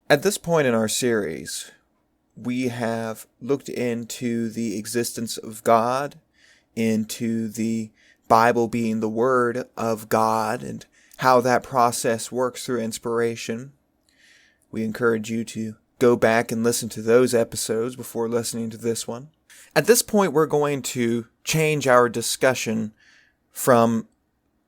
At this point in our series, we have looked into the existence of God, into the Bible being the Word of God, and how that process works through inspiration. We encourage you to go back and listen to those episodes before listening to this one. At this point, we're going to change our discussion from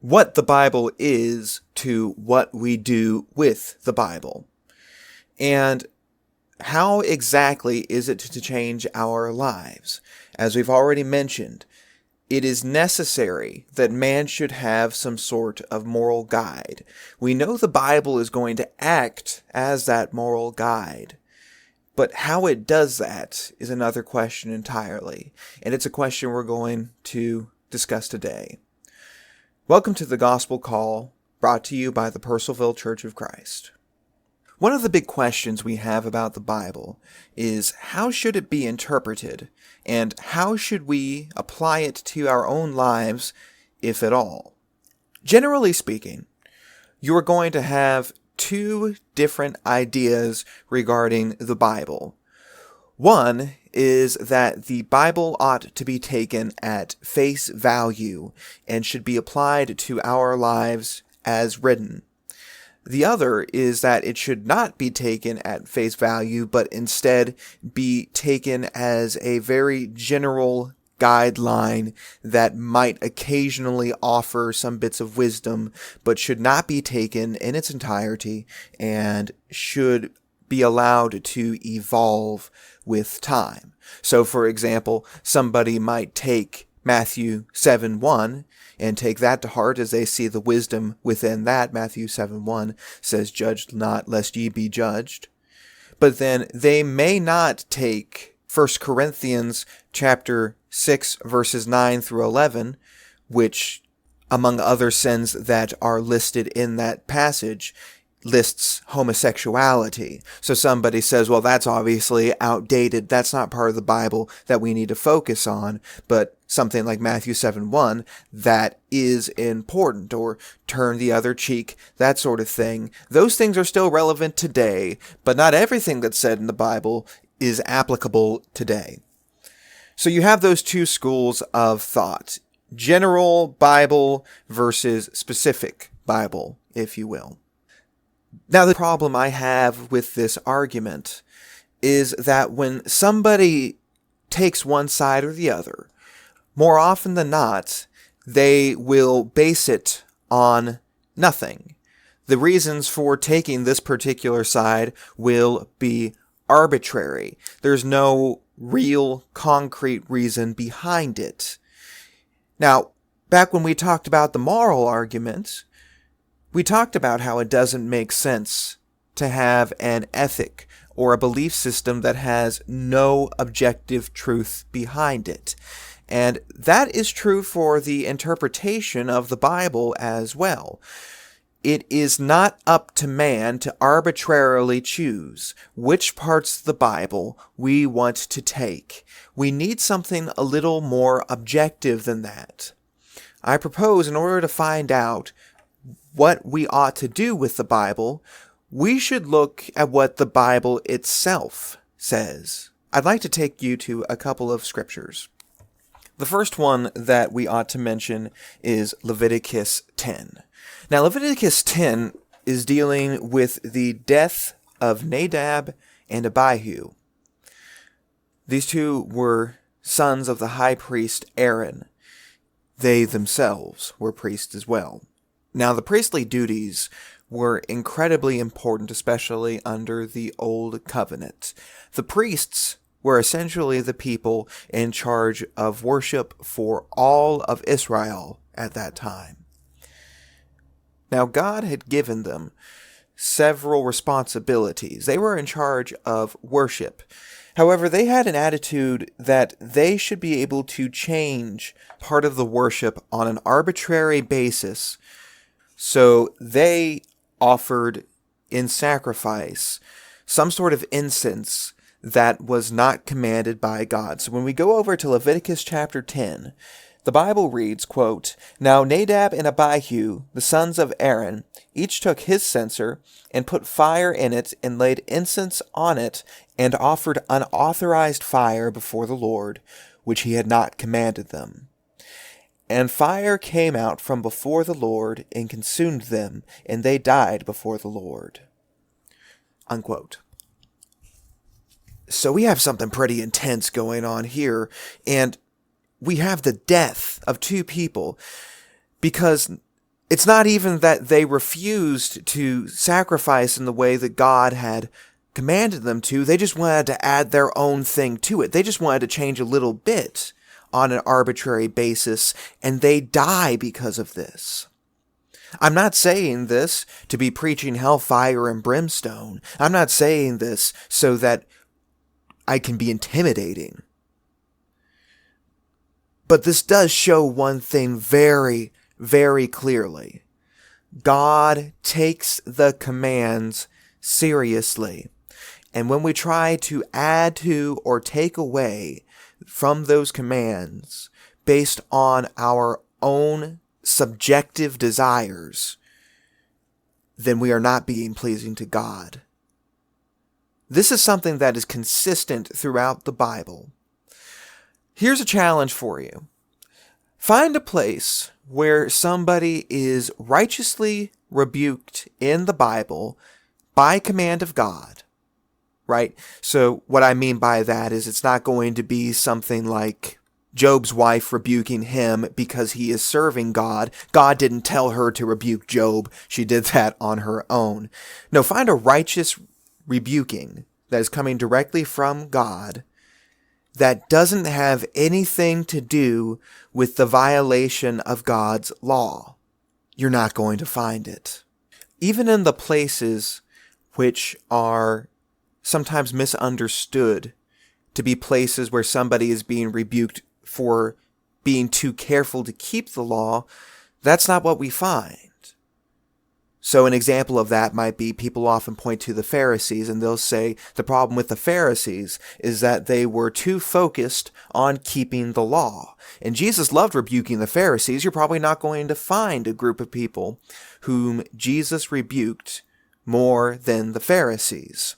what the Bible is to what we do with the Bible. And how exactly is it to change our lives? As we've already mentioned, it is necessary that man should have some sort of moral guide. We know the Bible is going to act as that moral guide, but how it does that is another question entirely, and it's a question we're going to discuss today. Welcome to the Gospel Call, brought to you by the Purcellville Church of Christ. One of the big questions we have about the Bible is how should it be interpreted, and how should we apply it to our own lives, if at all? Generally speaking, you're going to have two different ideas regarding the Bible. One is that the Bible ought to be taken at face value and should be applied to our lives as written. The other is that it should not be taken at face value, but instead be taken as a very general guideline that might occasionally offer some bits of wisdom, but should not be taken in its entirety and should be allowed to evolve with time. So, for example, somebody might take Matthew 7:1 and take that to heart as they see the wisdom within that. Matthew 7:1 says, "Judge not, lest ye be judged." But then they may not take 1 Corinthians chapter 6, verses 9 through 11, which, among other sins that are listed in that passage, lists homosexuality. So somebody says, well, that's obviously outdated. That's not part of the Bible that we need to focus on. But something like Matthew 7:1, that is important, or turn the other cheek, that sort of thing. Those things are still relevant today, but not everything that's said in the Bible is applicable today. So you have those two schools of thought, general Bible versus specific Bible, if you will. Now, the problem I have with this argument is that when somebody takes one side or the other, more often than not, they will base it on nothing. The reasons for taking this particular side will be arbitrary. There's no real concrete reason behind it. Now, back when we talked about the moral argument, we talked about how it doesn't make sense to have an ethic or a belief system that has no objective truth behind it. And that is true for the interpretation of the Bible as well. It is not up to man to arbitrarily choose which parts of the Bible we want to take. We need something a little more objective than that. I propose, in order to find out what we ought to do with the Bible, we should look at what the Bible itself says. I'd like to take you to a couple of scriptures. The first one that we ought to mention is Leviticus 10. Now, Leviticus 10 is dealing with the death of Nadab and Abihu. These two were sons of the high priest Aaron. They themselves were priests as well. Now, the priestly duties were incredibly important, especially under the Old Covenant. The priests were essentially the people in charge of worship for all of Israel at that time. Now, God had given them several responsibilities. They were in charge of worship. However, they had an attitude that they should be able to change part of the worship on an arbitrary basis. So they offered in sacrifice some sort of incense that was not commanded by God. So when we go over to Leviticus chapter 10, The Bible reads, quote, "Now Nadab and Abihu, the sons of Aaron, each took his censer and put fire in it and laid incense on it and offered unauthorized fire before the Lord, which he had not commanded them. And fire came out from before the Lord and consumed them, and they died before the Lord." Unquote. So we have something pretty intense going on here, and we have the death of two people, because it's not even that they refused to sacrifice in the way that God had commanded them to. They just wanted to add their own thing to it. They just wanted to change a little bit on an arbitrary basis, and they die because of this. I'm not saying this to be preaching hellfire and brimstone. I'm not saying this so that I can be intimidating. But this does show one thing very, very clearly. God takes the commands seriously. And when we try to add to or take away from those commands based on our own subjective desires, then we are not being pleasing to God. This is something that is consistent throughout the Bible. Here's a challenge for you. Find a place where somebody is righteously rebuked in the Bible by command of God, right? So what I mean by that is it's not going to be something like Job's wife rebuking him because he is serving God. God didn't tell her to rebuke Job. She did that on her own. No, find a righteous rebuking that is coming directly from God that doesn't have anything to do with the violation of God's law. You're not going to find it. Even in the places which are sometimes misunderstood to be places where somebody is being rebuked for being too careful to keep the law, that's not what we find. So an example of that might be, people often point to the Pharisees, and they'll say the problem with the Pharisees is that they were too focused on keeping the law. And Jesus loved rebuking the Pharisees. You're probably not going to find a group of people whom Jesus rebuked more than the Pharisees.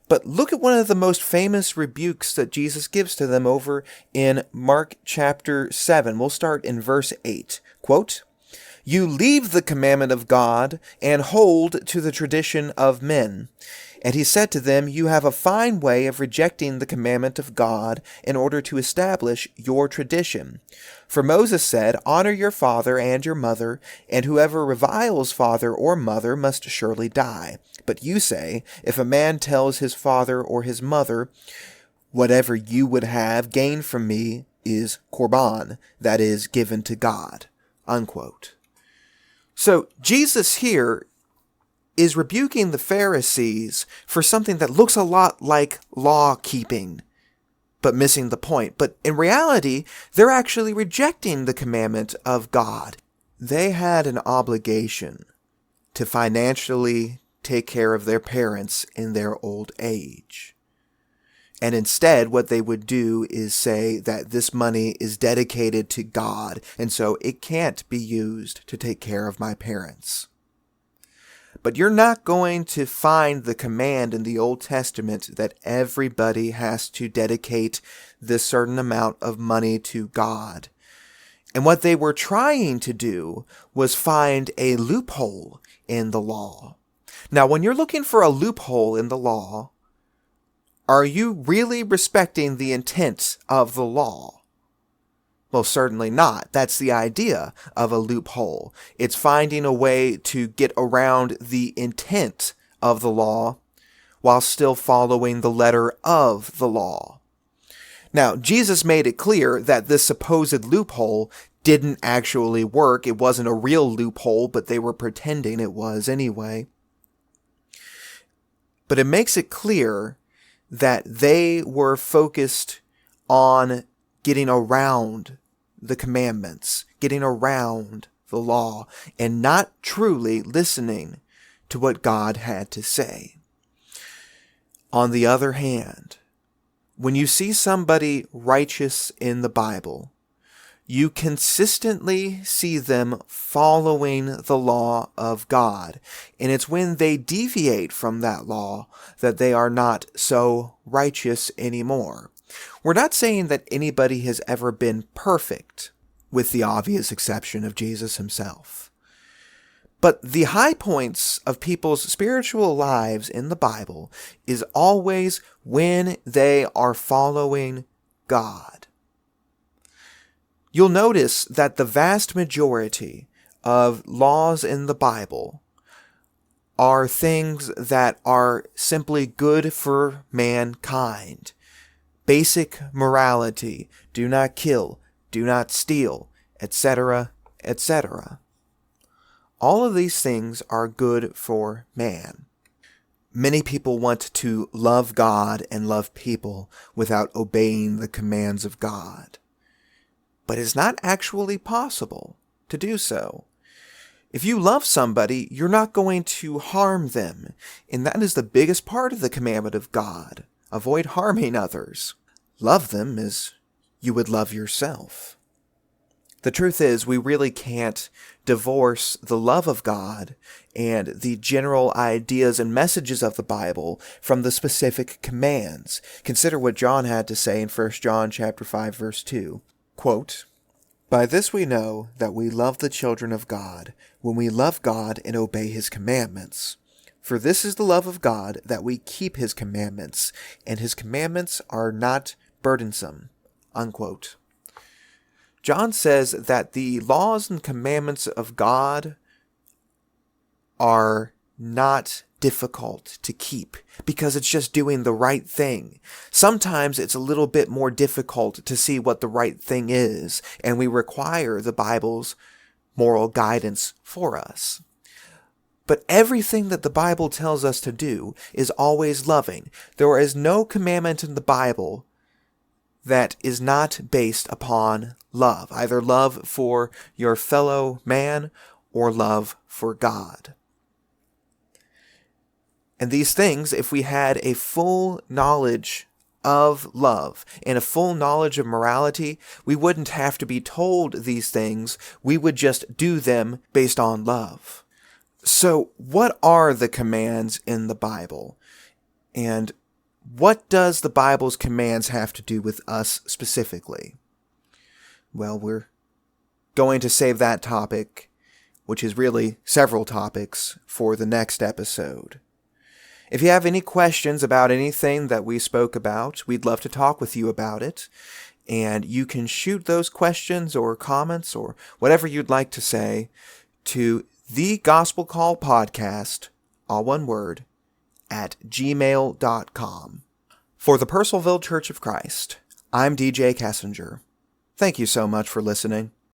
But look at one of the most famous rebukes that Jesus gives to them over in Mark chapter 7. We'll start in verse 8. Quote, "You leave the commandment of God and hold to the tradition of men." And he said to them, "You have a fine way of rejecting the commandment of God in order to establish your tradition. For Moses said, 'Honor your father and your mother,' and whoever reviles father or mother must surely die. But you say, 'If a man tells his father or his mother, whatever you would have gained from me is korban,' that is, given to God." Unquote. So Jesus here is rebuking the Pharisees for something that looks a lot like law keeping, but missing the point. But in reality, they're actually rejecting the commandment of God. They had an obligation to financially take care of their parents in their old age. And instead, what they would do is say that this money is dedicated to God, and so it can't be used to take care of my parents. But you're not going to find the command in the Old Testament that everybody has to dedicate this certain amount of money to God. And what they were trying to do was find a loophole in the law. Now, when you're looking for a loophole in the law, are you really respecting the intent of the law? Well, certainly not. That's the idea of a loophole. It's finding a way to get around the intent of the law while still following the letter of the law. Now, Jesus made it clear that this supposed loophole didn't actually work. It wasn't a real loophole, but they were pretending it was anyway. But it makes it clear that they were focused on getting around the commandments, getting around the law, and not truly listening to what God had to say. On the other hand, when you see somebody righteous in the Bible, you consistently see them following the law of God. And it's when they deviate from that law that they are not so righteous anymore. We're not saying that anybody has ever been perfect, with the obvious exception of Jesus himself. But the high points of people's spiritual lives in the Bible is always when they are following God. You'll notice that the vast majority of laws in the Bible are things that are simply good for mankind. Basic morality, do not kill, do not steal, etc., etc. All of these things are good for man. Many people want to love God and love people without obeying the commands of God. But it's not actually possible to do so. If you love somebody, you're not going to harm them. And that is the biggest part of the commandment of God. Avoid harming others. Love them as you would love yourself. The truth is, we really can't divorce the love of God and the general ideas and messages of the Bible from the specific commands. Consider what John had to say in 1 John chapter 5, verse 2. Quote, "By this we know that we love the children of God, when we love God and obey his commandments. For this is the love of God, that we keep his commandments, and his commandments are not burdensome." Unquote. John says that the laws and commandments of God are not difficult to keep because it's just doing the right thing. Sometimes it's a little bit more difficult to see what the right thing is, and we require the Bible's moral guidance for us. But everything that the Bible tells us to do is always loving. There is no commandment in the Bible that is not based upon love, either love for your fellow man or love for God. And these things, if we had a full knowledge of love and a full knowledge of morality, we wouldn't have to be told these things. We would just do them based on love. So, what are the commands in the Bible? And what does the Bible's commands have to do with us specifically? Well, we're going to save that topic, which is really several topics, for the next episode. If you have any questions about anything that we spoke about, we'd love to talk with you about it. And you can shoot those questions or comments or whatever you'd like to say to The Gospel Call Podcast, all one word, at gmail.com. For the Purcellville Church of Christ, I'm DJ Kessinger. Thank you so much for listening.